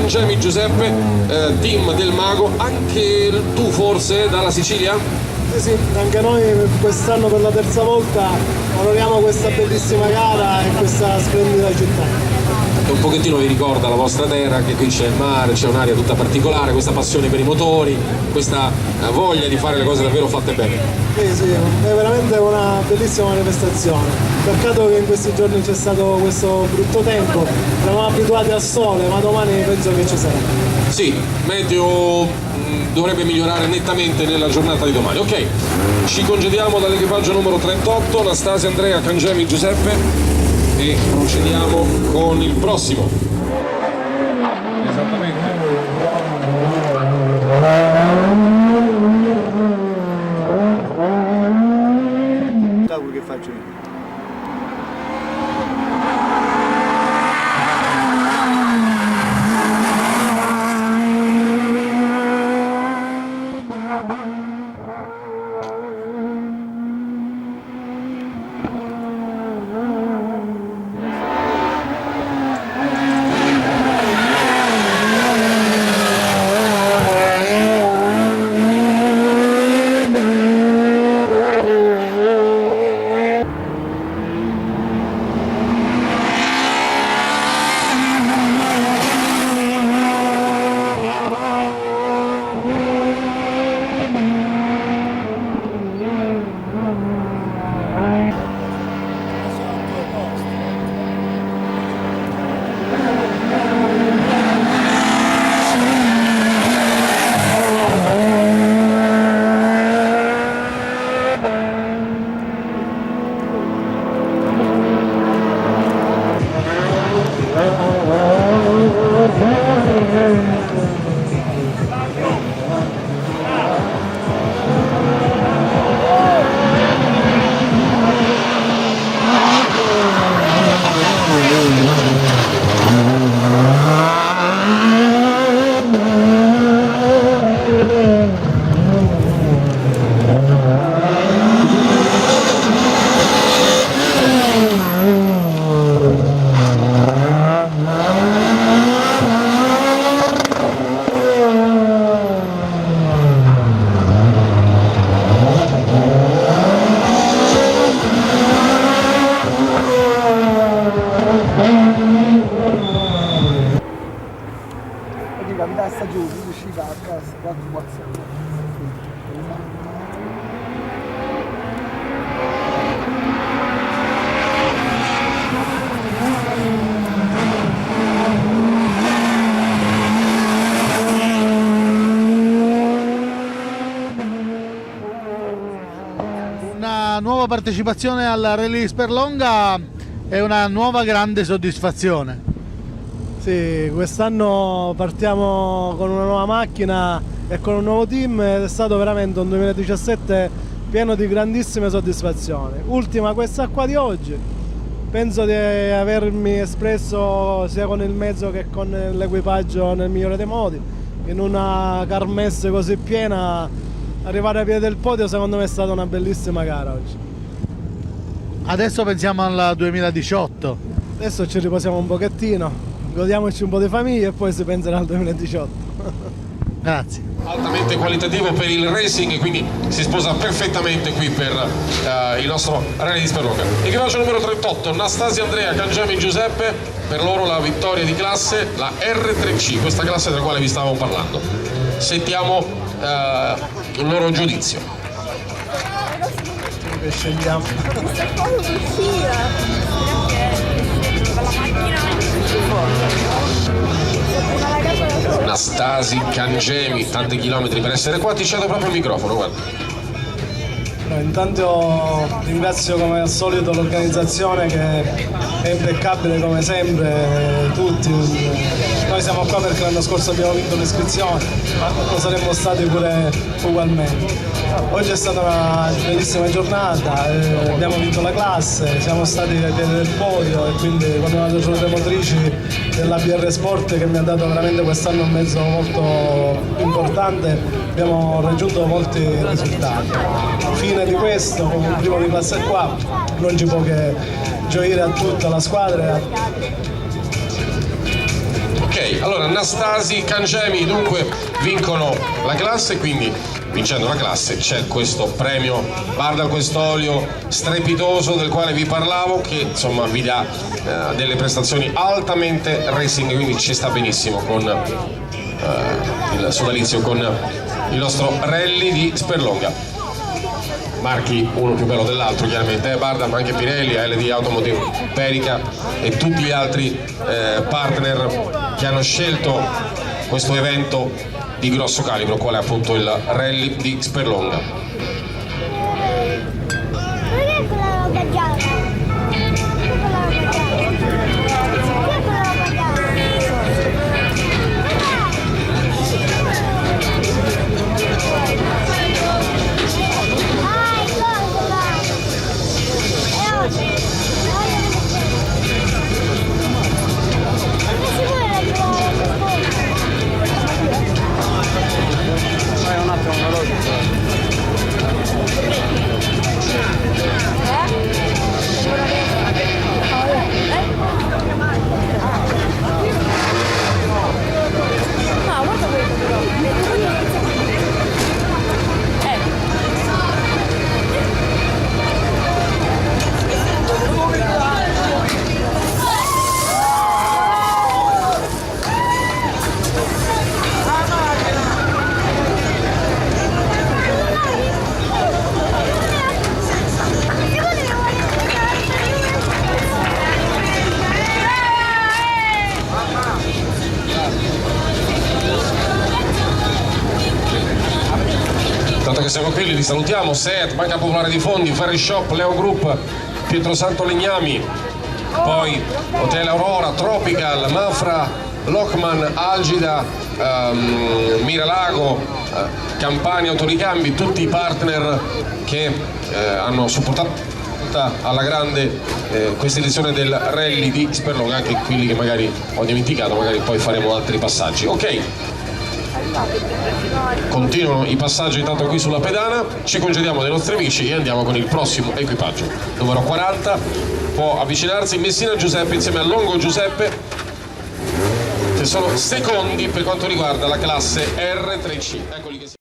Cangemi Giuseppe, team del Mago, anche tu forse dalla Sicilia? Sì, anche noi quest'anno per la terza volta onoriamo questa bellissima gara e questa splendida città. Un pochettino vi ricorda la vostra terra, che qui c'è il mare, c'è un'aria tutta particolare, questa passione per i motori, questa voglia di fare le cose davvero fatte bene. Sì, è veramente una bellissima manifestazione. Peccato che in questi giorni c'è stato questo brutto tempo, eravamo abituati al sole, ma domani penso che ci sarà. Sì, meteo dovrebbe migliorare nettamente nella giornata di domani. Ok, ci congediamo dall'equipaggio numero 38, Anastasia, Andrea, Cangemi, Giuseppe, e procediamo con il prossimo. Esattamente. Che faccio io? Una nuova partecipazione alla Rally Sperlonga è una nuova grande soddisfazione. Sì, quest'anno partiamo con una nuova macchina e con un nuovo team ed è stato veramente un 2017 pieno di grandissime soddisfazioni. Ultima questa qua di oggi, penso di avermi espresso sia con il mezzo che con l'equipaggio nel migliore dei modi. In una kermesse così piena, arrivare ai piedi del podio secondo me è stata una bellissima gara oggi. Adesso pensiamo al 2018. Adesso ci riposiamo un pochettino, godiamoci un po' di famiglia e poi si penserà al 2018. Grazie. Altamente qualitativo per il racing, quindi si sposa perfettamente qui per il nostro Rally di Sperlonga. Equipaggio numero 38, Anastasia, Andrea, Cangemi, Giuseppe, per loro la vittoria di classe, la R3C, questa classe della quale vi stavamo parlando. Sentiamo il loro giudizio. Che scegliamo. Anastasi, Cangemi, tanti chilometri per essere qua, ti cedo proprio il microfono, guarda. No, intanto ringrazio come al solito l'organizzazione che è impeccabile come sempre, tutti. Noi siamo qua perché l'anno scorso abbiamo vinto l'iscrizione, ma lo saremmo stati pure ugualmente. Oggi è stata una bellissima giornata, abbiamo vinto la classe, siamo stati ai piedi del podio e quindi con una delle giornate motrici della BR Sport che mi ha dato veramente quest'anno un mezzo molto importante, abbiamo raggiunto molti risultati. Fine di questo, con il primo di classe qua, non ci può che gioire a tutta la squadra. Ok, Ok, allora Nastasi, Cangemi dunque vincono la classe, quindi vincendo la classe c'è questo premio Bardal Questolio strepitoso del quale vi parlavo, che insomma vi dà delle prestazioni altamente racing, quindi ci sta benissimo con il sodalizio, con il nostro rally di Sperlonga. Marchi uno più bello dell'altro chiaramente, Bardal, ma anche Pirelli, LD Automotive, Perica e tutti gli altri partner che hanno scelto questo evento di grosso calibro, qual è appunto il rally di Sperlonga. Perché quella roba gialla? Tanto che siamo qui, li salutiamo: SEAT, Banca Popolare di Fondi, Ferry Shop, Leo Group, Pietrosanto Legnami, poi Hotel Aurora, Tropical, Mafra, Lockman, Algida, Miralago, Campania Autoricambi, tutti i partner che hanno supportato alla grande questa edizione del rally di Sperlonga, anche quelli che magari ho dimenticato, magari poi faremo altri passaggi. Ok, continuano i passaggi intanto qui sulla pedana, ci congediamo dai nostri amici e andiamo con il prossimo equipaggio, numero 40, può avvicinarsi Messina Giuseppe insieme a Longo Giuseppe, che sono secondi per quanto riguarda la classe R3C. Eccoli che si